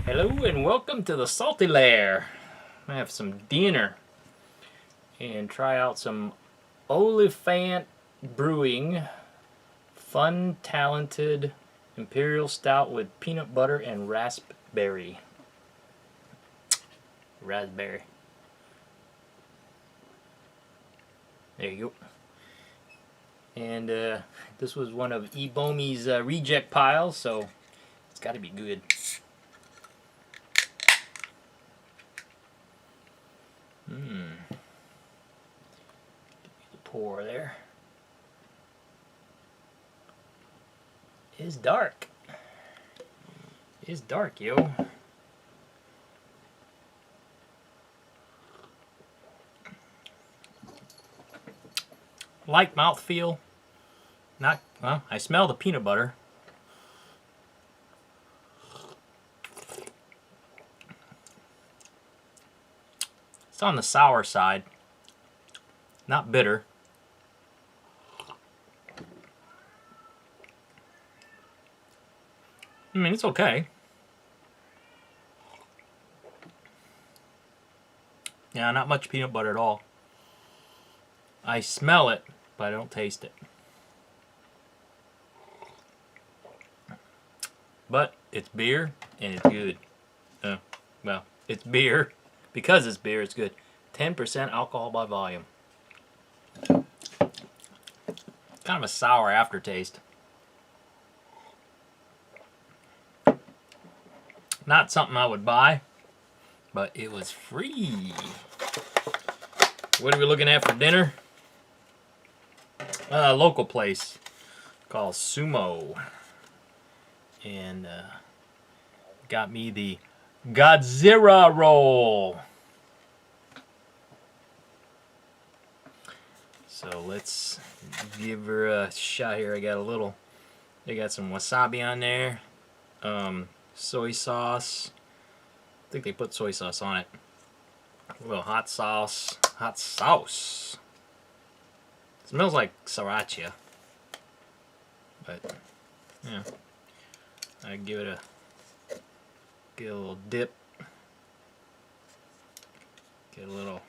Hello and welcome to the Salty Lair. I have some dinner and try out some Oliphant Brewing Fun Talented Imperial Stout with peanut butter and raspberry. There you go. And this was one of Ebomi's reject piles, so it's got to be good. Pour there. It's dark. It's dark, yo. Light mouthfeel. Not well. I smell the peanut butter. It's on the sour side. Not bitter. I mean, it's okay. Yeah, not much peanut butter at all. I smell it, but I don't taste it. But it's beer, and it's good. Well, it's beer. Because it's beer, it's good. 10% alcohol by volume. Kind of a sour aftertaste. Not something I would buy, but it was free. What are we looking at for dinner? A local place called Sumo. And got me the Godzilla Roll. So let's give her a shot here. I got some wasabi on there. Soy sauce. I think they put soy sauce on it. A little hot sauce. Hot sauce. It smells like sriracha. But, yeah. I give it a little dip. Get a little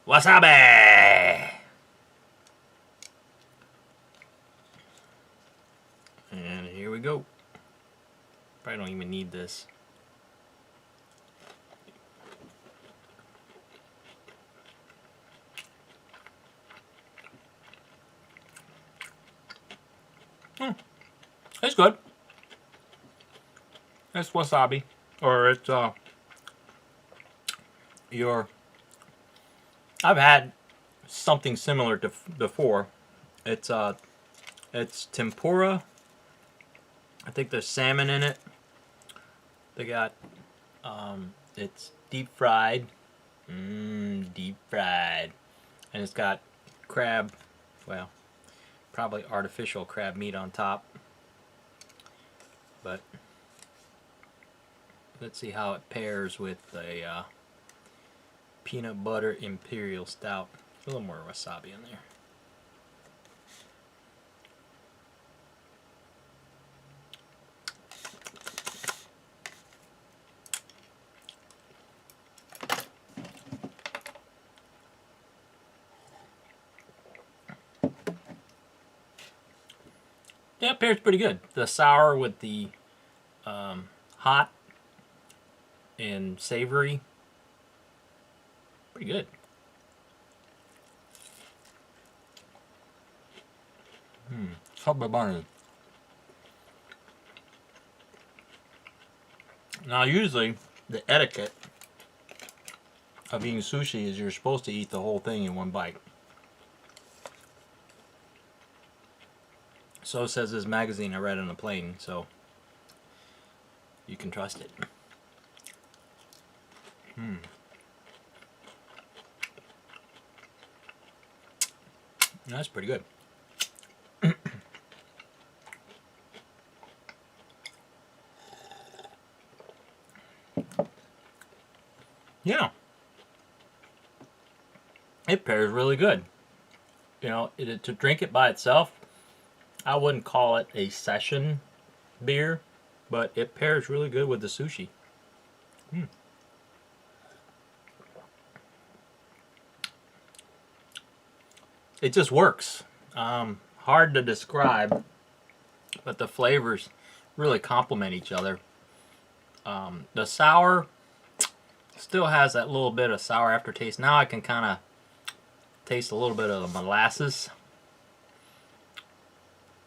wasabi. And here we go. Probably don't even need this. It's good. It's wasabi, or it's I've had something similar to before. It's tempura. I think there's salmon in it. They got it's deep fried. Deep fried. And it's got crab, well, probably artificial crab meat on top. But let's see how it pairs with a peanut butter imperial stout. A little more wasabi in there. Yeah, it pairs pretty good. The sour with the hot and savory. Pretty good. Now, usually, the etiquette of eating sushi is you're supposed to eat the whole thing in one bite. So says this magazine I read on the plane, so you can trust it. That's pretty good. Yeah. It pairs really good. You know, to drink it by itself, I wouldn't call it a session beer, but it pairs really good with the sushi. It just works. Hard to describe, but the flavors really complement each other. The sour still has that little bit of sour aftertaste. Now I can kind of taste a little bit of the molasses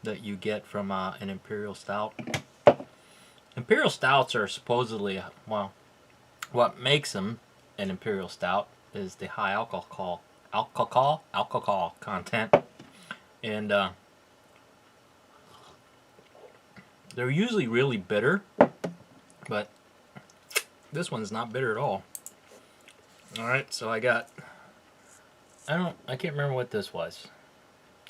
that you get from an imperial stout. Imperial stouts are supposedly, well, what makes them an imperial stout is the high alcohol content, and they're usually really bitter, but this one's not bitter at all. All right, so I got, I can't remember what this was.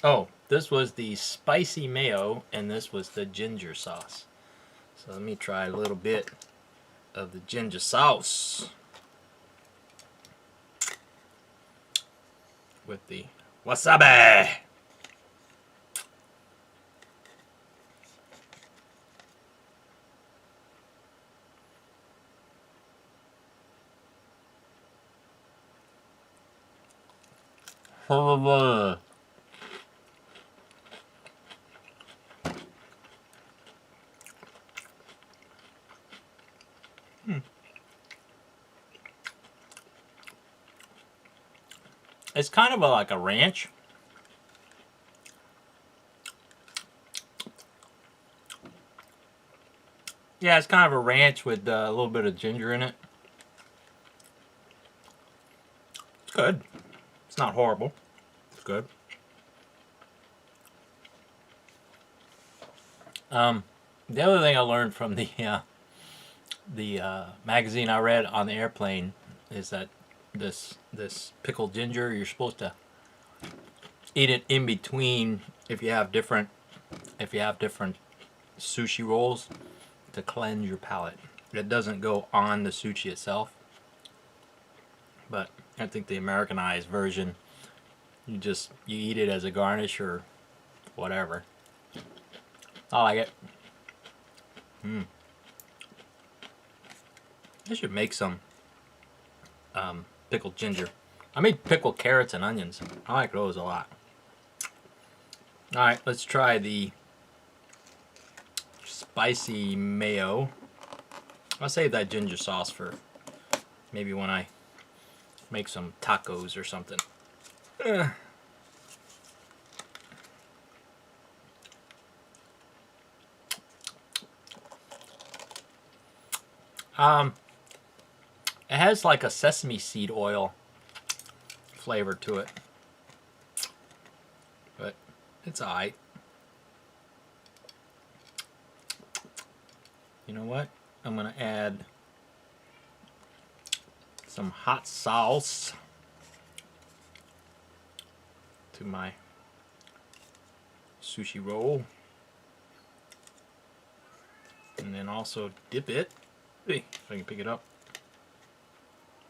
Oh, this was the spicy mayo, and this was the ginger sauce. So let me try a little bit of the ginger sauce with the wasabi. It's kind of like a ranch. Yeah, it's kind of a ranch with a little bit of ginger in it. It's good. It's not horrible. It's good. The other thing I learned from the magazine I read on the airplane is that this pickled ginger, you're supposed to eat it in between if you have different sushi rolls to cleanse your palate. It doesn't go on the sushi itself, but I think the Americanized version, you eat it as a garnish or whatever. I like it. I should make some pickled ginger. I made pickled carrots and onions. I like those a lot. Alright, let's try the spicy mayo. I'll save that ginger sauce for maybe when I make some tacos or something. It has like a sesame seed oil flavor to it, but it's alright. You know what? I'm gonna add some hot sauce to my sushi roll, and then also dip it. Hey, if I can pick it up.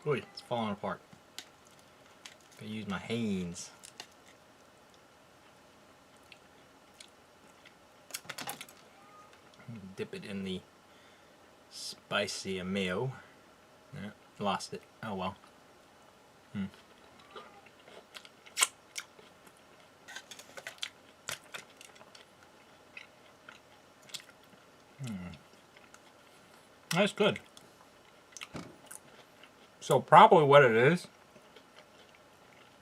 Oy, it's falling apart. I use my hands. Dip it in the spicy mayo. Yeah, lost it. Oh well. That's good. So probably what it is,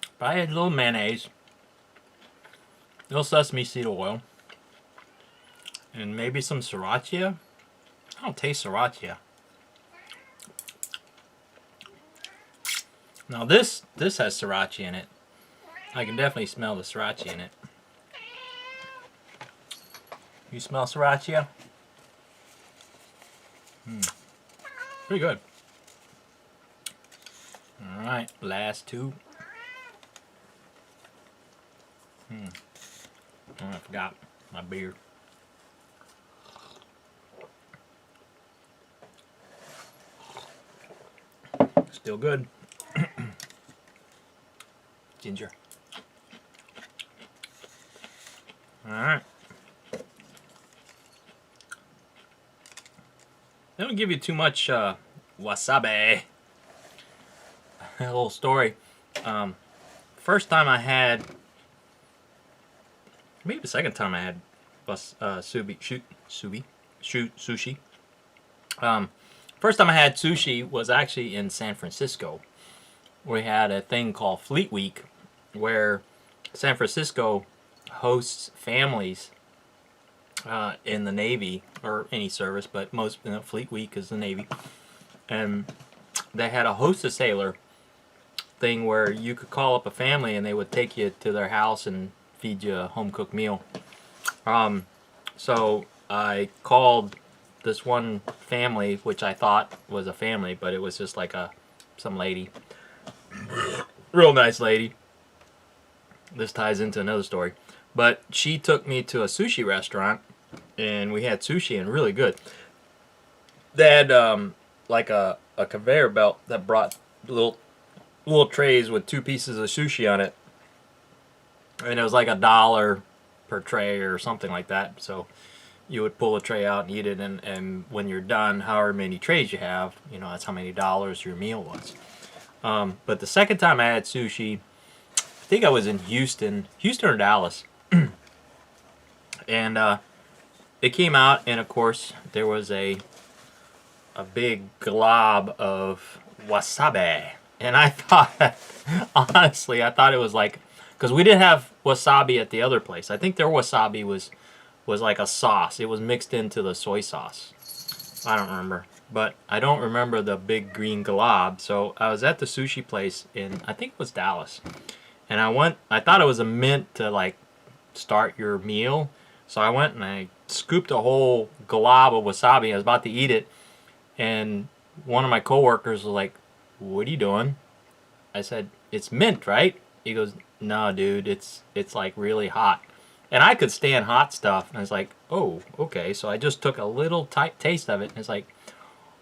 if I had a little mayonnaise, a little sesame seed oil, and maybe some sriracha. I don't taste sriracha. Now this has sriracha in it. I can definitely smell the sriracha in it. You smell sriracha? Pretty good. Alright, last two. Oh, I forgot my beer. Still good. Ginger. Alright. They don't give you too much wasabi. A little story. First time I had, maybe the second time I had sushi. First time I had sushi was actually in San Francisco. We had a thing called Fleet Week, where San Francisco hosts families in the Navy or any service, but most Fleet Week is the Navy, and they had a hostess sailor thing where you could call up a family and they would take you to their house and feed you a home cooked meal. So I called this one family, which I thought was a family, but it was just like some lady, real nice lady. This ties into another story, but she took me to a sushi restaurant, and we had sushi, and really good. They had like a conveyor belt that brought little trays with 2 pieces of sushi on it, and it was like $1 per tray or something like that. So you would pull a tray out and eat it, and when you're done, however many trays you have, that's how many dollars your meal was. But the second time I had sushi, I think I was in Houston or Dallas, and it came out, and of course there was a big glob of wasabi, and I thought, honestly, I thought it was like, because we didn't have wasabi at the other place. I think their wasabi was like a sauce. It was mixed into the soy sauce. I don't remember. But I don't remember the big green glob. So I was at the sushi place in, I think it was Dallas. And I thought it was a mint to like start your meal. So I went and I scooped a whole glob of wasabi. I was about to eat it. And one of my coworkers was like, "What are you doing?" I said, "It's mint, right?" He goes, "No, dude, it's like really hot." And I could stand hot stuff. And I was like, "Oh, okay." So I just took a little taste of it. And it's like,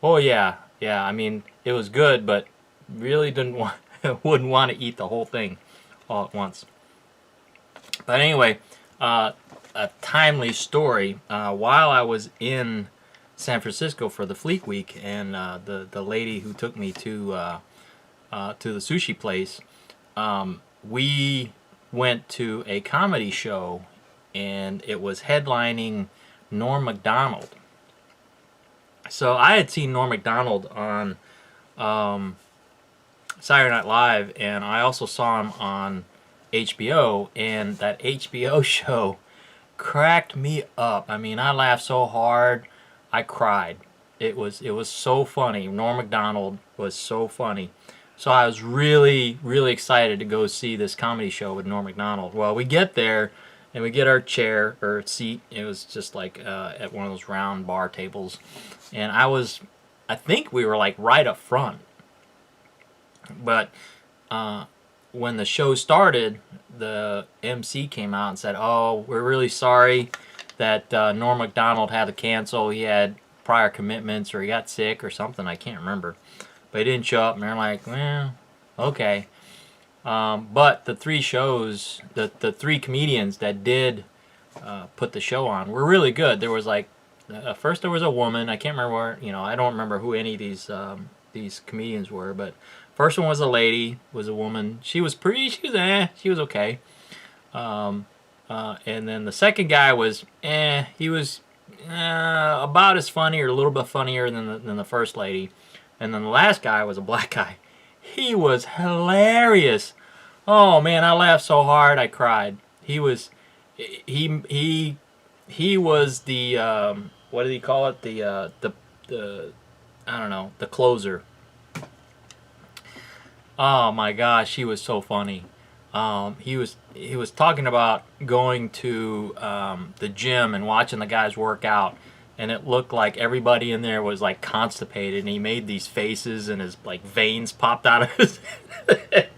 "Oh, yeah. I mean, it was good, but really wouldn't want to eat the whole thing all at once." But anyway, a timely story. While I was in San Francisco for the Fleet Week, and the lady who took me to the sushi place, we went to a comedy show, and it was headlining Norm Macdonald. So I had seen Norm Macdonald on Saturday Night Live, and I also saw him on HBO, and that HBO show cracked me up. I mean, I laughed so hard, I cried. It was so funny. Norm Macdonald was so funny. So I was really, really excited to go see this comedy show with Norm Macdonald. Well, we get there, and we get our chair or seat. It was just like at one of those round bar tables. And I think we were like right up front. But when the show started, the MC came out and said, "Oh, we're really sorry that Norm Macdonald had to cancel. He had prior commitments, or he got sick or something. I can't remember. But he didn't show up." And they're like, "Well, okay." But the 3 shows, the 3 comedians that did put the show on were really good. There was like, first there was a woman. I can't remember I don't remember who any of these comedians were, but first one was a lady, was a woman. She was okay. And then the second guy was, he was about as funny or a little bit funnier than the first lady. And then the last guy was a black guy. He was hilarious. Oh man, I laughed so hard I cried. He was the what did he call it? The I don't know, the closer. Oh my gosh, he was so funny. He was talking about going to the gym and watching the guys work out, and it looked like everybody in there was like constipated, and he made these faces, and his like veins popped out of his head.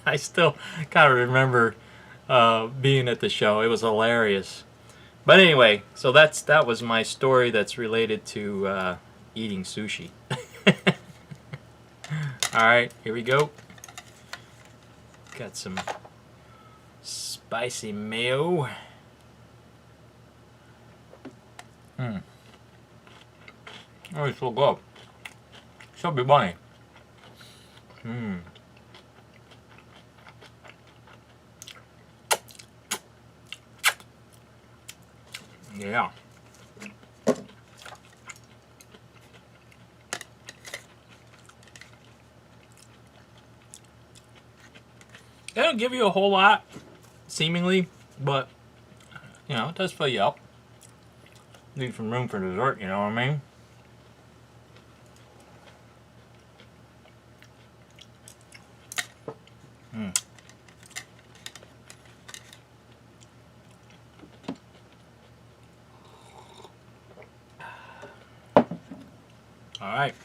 I still kind of remember being at the show. It was hilarious. But anyway, so that was my story that's related to eating sushi. Alright, here we go. Got some spicy mayo. Oh, it's so good. Should be funny. Mmm. Yeah. They don't give you a whole lot, seemingly, but, you know, it does fill you up. Leave some room for dessert, you know what I mean? Mm. All right.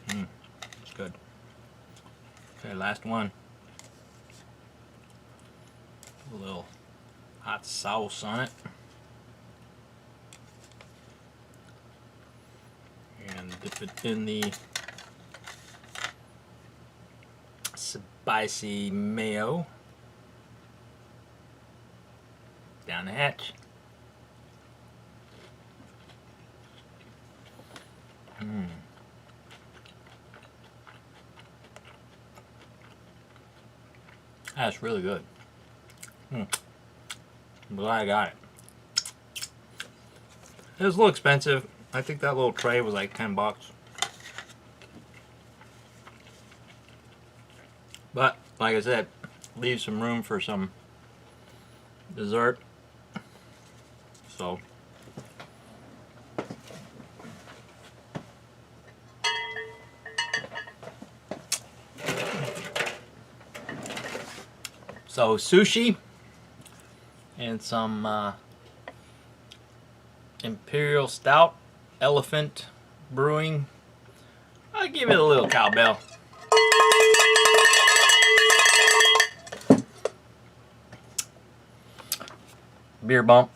It's good. Okay, last one. A little hot sauce on it. And dip it in the spicy mayo. Down the hatch. That's really good. I'm glad I got it. It was a little expensive. I think that little tray was like 10 bucks. But, like I said, leave some room for some dessert. So sushi and some Imperial Stout, Oliphant Brewing. I'll give it a little cowbell. Beer bump.